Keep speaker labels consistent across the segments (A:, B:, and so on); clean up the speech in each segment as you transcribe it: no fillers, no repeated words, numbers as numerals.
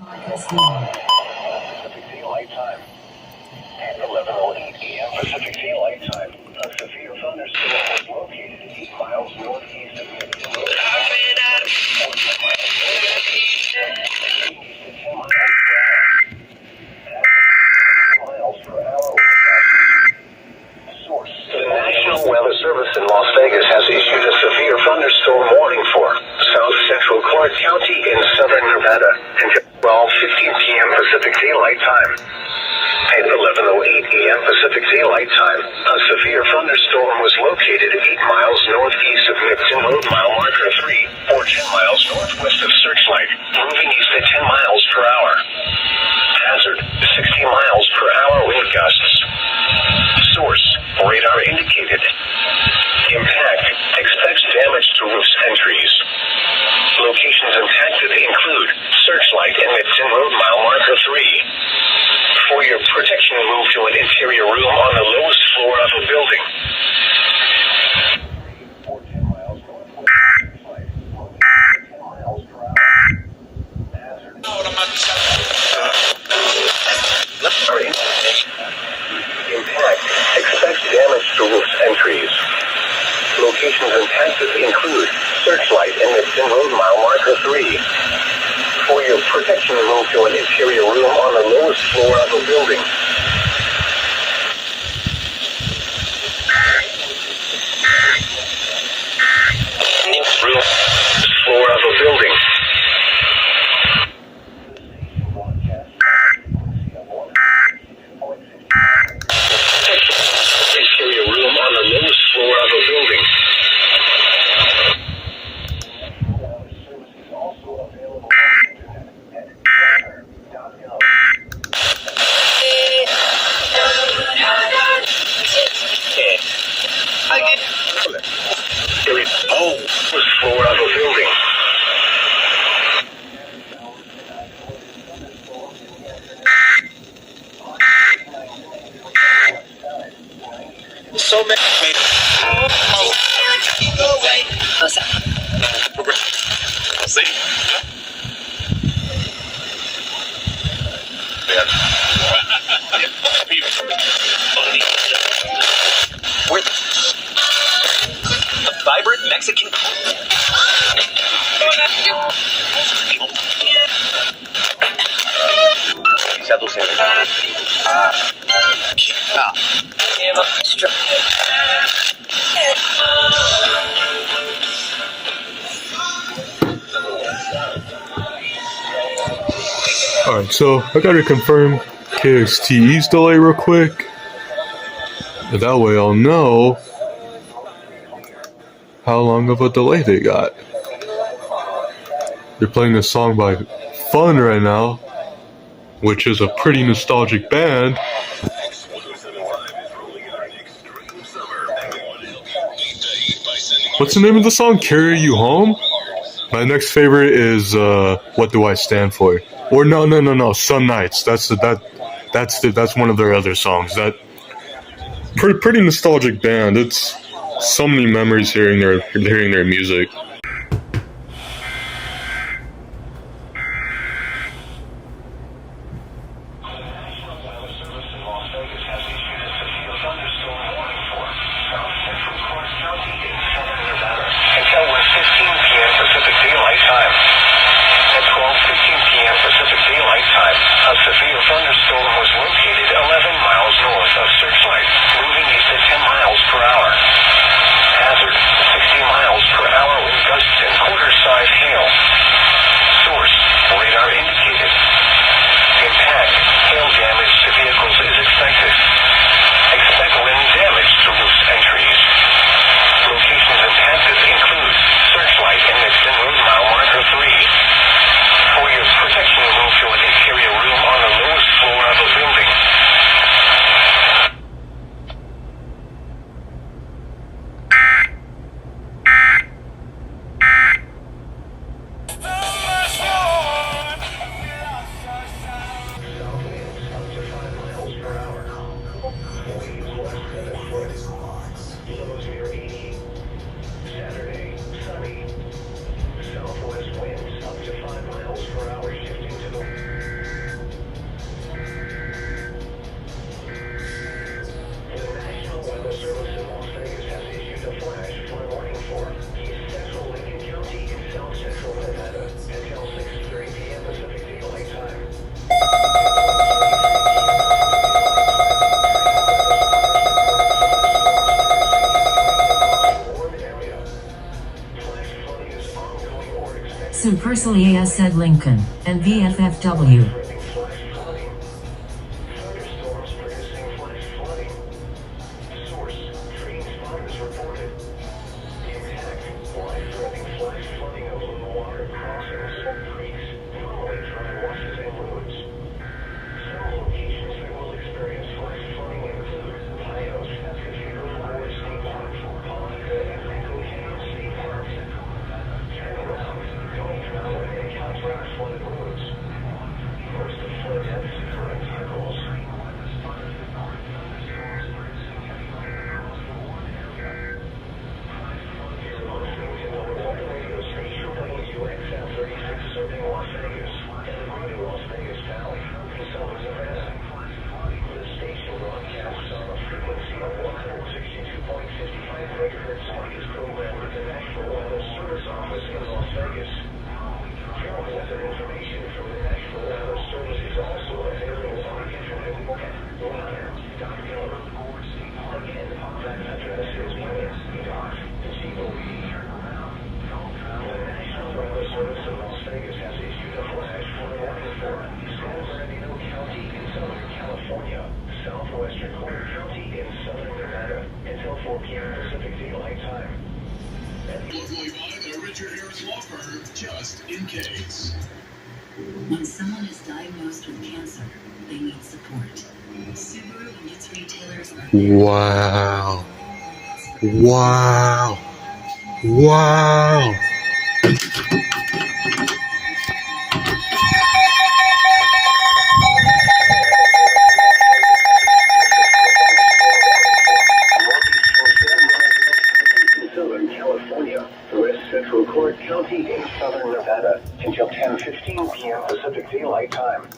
A: Pacific Daylight Time. At 11:08 a.m. Pacific Daylight Time, a severe thunderstorm was located 8 miles northeast of Midland Road. 14 miles per hour. Source: the National Weather Service in Las Vegas has issued a severe thunderstorm warning for South Central Clark County in southern Nevada until 12:15 p.m. Pacific Daylight Time. At 11:08 a.m. Pacific Daylight Time, a severe thunderstorm was located 8 miles northeast of Midland Road, mile marker 3, or 10 miles northwest of Searchlight, moving east at 10 miles per hour. Hazard: 60 miles per hour wind gusts. Source: radar indicated. Impact: expects damage to roofs and trees. Locations impacted include Searchlight and Midland Road, mile marker 3. For your protection, move to an interior room on the lowest floor of a building. Impact: expects damage to roofs and trees. Locations impacted include Searchlight and Midland Road, mile marker 3. For your protection, move to an interior room on the lowest floor of a building. Floor of a building. Interior room on the lowest floor of a building. Floor of a building. So many. See? We're the vibrant Mexican.
B: Alright, so I gotta confirm KXTE's delay real quick. That way I'll know how long of a delay they got. They're playing a song by Fun right now, which is a pretty nostalgic band. What's the name of the song? Carry You Home? My next favorite is What Do I Stand For? Or no, Some Nights. That's one of their other songs. That pretty nostalgic band. It's so many memories hearing their music. Southwest winds up to 5 miles per hour, shifting to the
C: Supercell EAS said Lincoln, and the FFW.
D: Just in case.
E: When someone is diagnosed with cancer, they need support. Subaru and its retailers are
B: Wow. Wow. Wow.
A: Southern California, West Central Clark County in southern Nevada until 10:15 p.m. Pacific Daylight Time.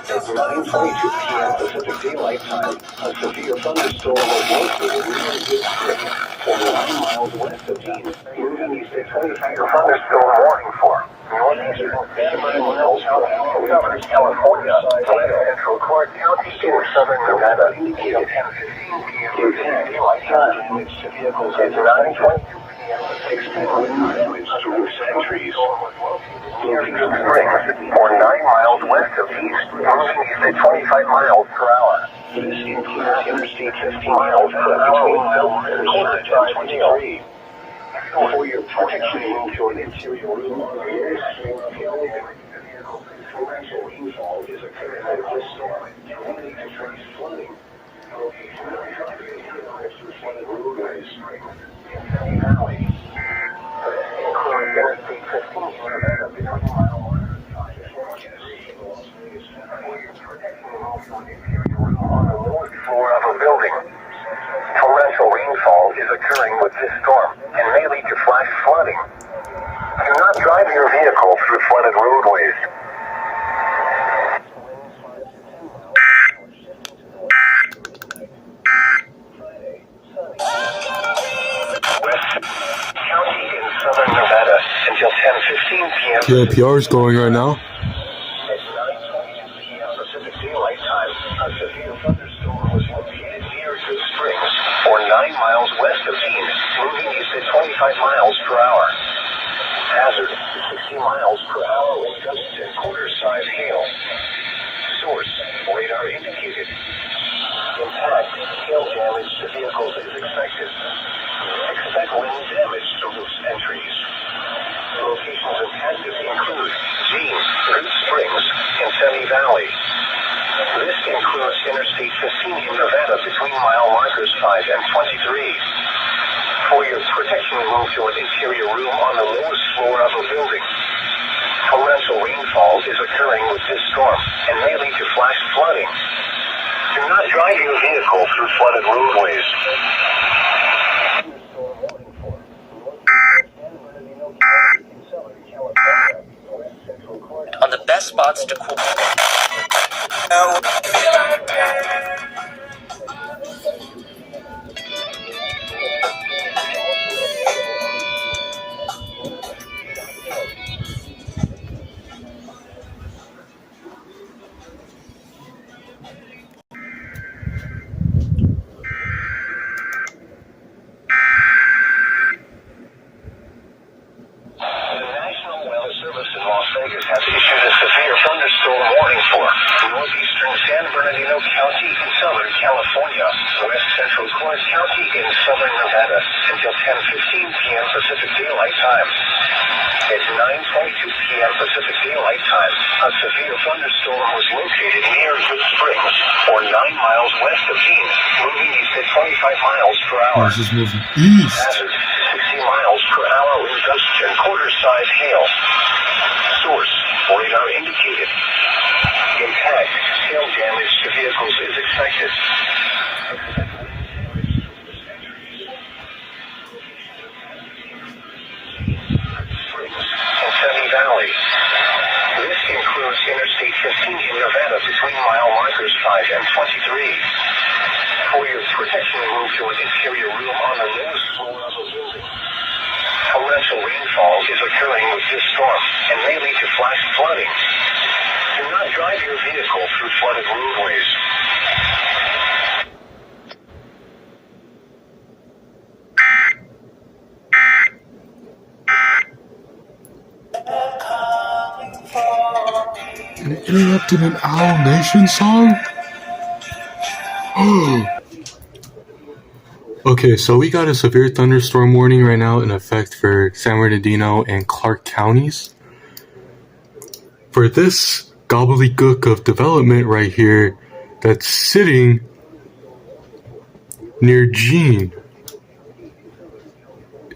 A: At 9:22 p.m. Pacific Daylight Time, a severe thunderstorm was located near Good Spring, over 9 miles west of Dean, moving east at 25 thunderstorm warning for northeastern 85 miles per hour, Southern California, West Central Clark County in southern Nevada until 10:15 p.m. Pacific Daylight Time. Damage to vehicles at 9:22 p.m. Expect wind damage to roofs and trees. Near East Springs, or 9 miles west of East, moving east at 25 miles per hour. This includes Interstate 50 miles per hour between Belton and Quarter and 23. For your protection, move to an interior room on the lower floor of the vehicle. Torrential rainfall is occurring with this storm, only to trace flooding. Location of driving vehicles through flooded roadways. In Penny Valley. Including Interstate 15 in Nevada between mile 1 and 5. Las Vegas protecting the road from an interior room on the lower floor of a building. Torrential rainfall is occurring with this storm and may lead to flash flooding. Do not drive your vehicle through flooded roadways. West County in southern Nevada until 10:15 p.m.
B: KNPR is going right now.
A: At 9:22 p.m. Pacific Daylight Time, a severe thunderstorm was located near Good Springs, or 9 miles west of Dean, moving east at 25 miles per hour. Hazard, 60 miles per hour with gusts and quarter-size hail. Source, radar indicated. Impact, hail damage to vehicles is expected. Expect wind damage to roofs and trees. Locations impacted include Dean, Good Springs, and Penny Valley. This includes Interstate 15 in Nevada between mile markers 5 and 23. For your protection, move to an interior room on the lowest floor of a building. Torrential rainfall is occurring with this storm and may lead to flash flooding. Do not drive your vehicle through flooded roadways.
F: On the best spots to cool.
A: The National Weather has issued a severe thunderstorm warning for northeastern San Bernardino County in Southern California, west central Clark County in Southern Nevada until 10:15 p.m. Pacific Daylight Time. At 9:22 p.m. Pacific Daylight Time, a severe thunderstorm was located near Good Springs, or 9 miles west of Phoenix, moving east at 25 miles per hour.
B: This is moving east.
A: Hazard, 60 miles per hour with gust and quarter-size hail. Source, radar indicated. Impact, hail damage to vehicles is expected. Valley. This includes Interstate 15 in Nevada between mile markers 5 and 23. For your protection, move to an interior room on the lowest floor of a building. Torrential rainfall is occurring with this storm and may lead to flash flooding. Do not drive your vehicle through flooded roadways.
B: And interrupted an Owl Nation song? Okay, so we got a severe thunderstorm warning right now in effect for San Bernardino and Clark counties. For this gobbledygook of development right here that's sitting near Jean.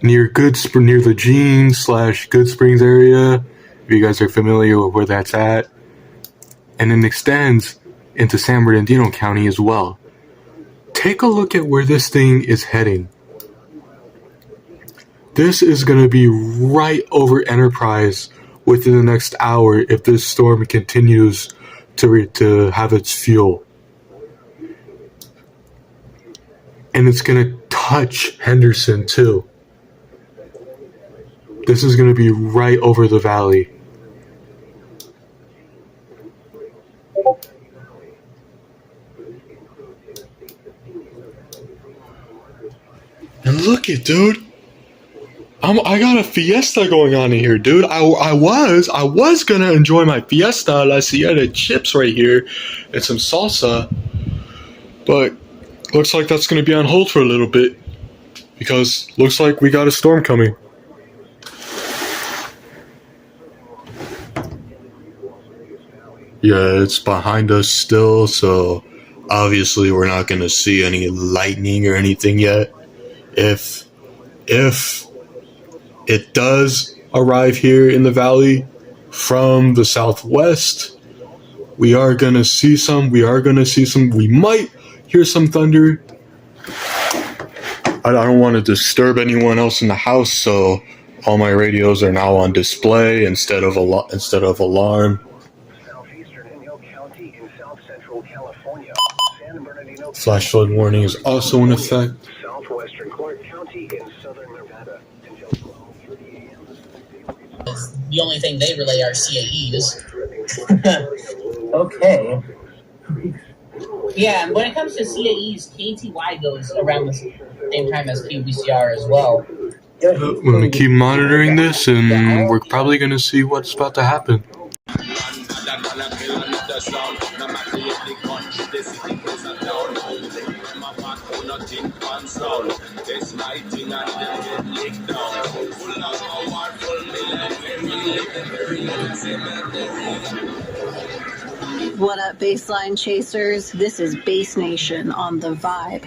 B: Near the Jean/Good Springs area, if you guys are familiar with where that's at. And it extends into San Bernardino County as well. Take a look at where this thing is heading. This is going to be right over Enterprise within the next hour if this storm continues to have its fuel. And it's going to touch Henderson too. This is going to be right over the valley. And look it, dude. I got a fiesta going on in here, dude. I was gonna enjoy my fiesta la sierra chips right here and some salsa, but looks like that's gonna be on hold for a little bit because looks like we got a storm coming. Yeah, it's behind us still, so obviously we're not gonna see any lightning or anything yet. If it does arrive here in the valley from the southwest, we are gonna see some. We might hear some thunder. I don't want to disturb anyone else in the house, so all my radios are now on display instead of alarm. Flash flood warning is also in effect.
A: Southwestern Clark County in Southern Nevada until 12:30 a.m.
F: The only thing they relay are CAEs.
G: Okay.
F: Yeah, and when it comes to CAEs, KTY goes around the same time as QVCR as well.
B: We're gonna keep monitoring this, and we're probably gonna see what's about to happen.
H: What up, baseline chasers? This is Base Nation on the Vibe.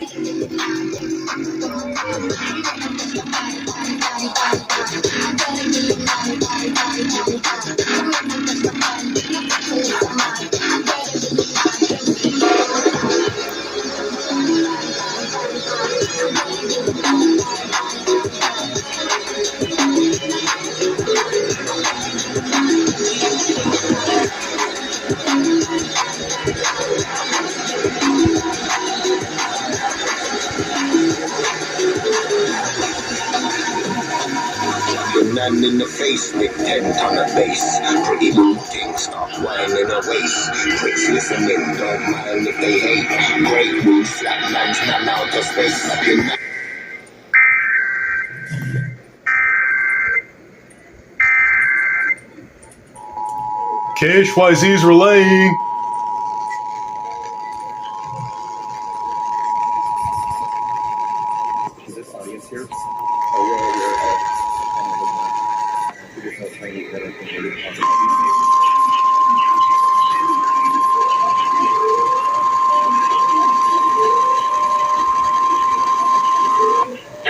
I: None in the face with 10 ton of bass. Pretty booting, stop whining a waist. Quits listening, don't mind if they hate. Great mood, flat lines, none out of space.
B: KHYZ's relaying.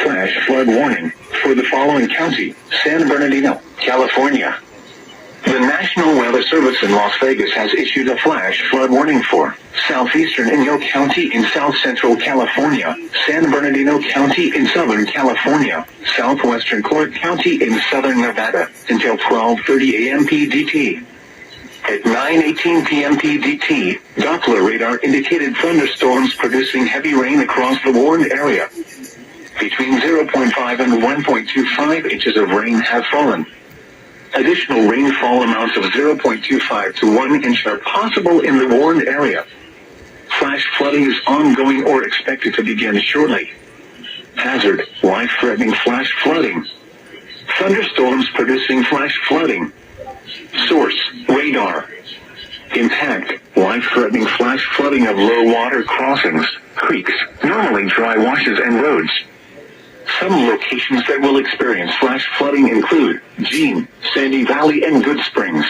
A: Flash flood warning for the following county: San Bernardino, California. The National Weather Service in Las Vegas has issued a flash flood warning for southeastern Inyo County in south central California, San Bernardino County in southern California, southwestern Clark County in southern Nevada until 12:30 a.m. PDT. At 9:18 p.m. PDT, Doppler radar indicated thunderstorms producing heavy rain across the warned area. Between 0.5 and 1.25 inches of rain have fallen. Additional rainfall amounts of 0.25 to 1 inch are possible in the warned area. Flash flooding is ongoing or expected to begin shortly. Hazard: life-threatening flash flooding. Thunderstorms producing flash flooding. Source: radar. Impact: life-threatening flash flooding of low water crossings, creeks, normally dry washes and roads. Some locations that will experience flash flooding include Jean, Sandy Valley, and Good Springs.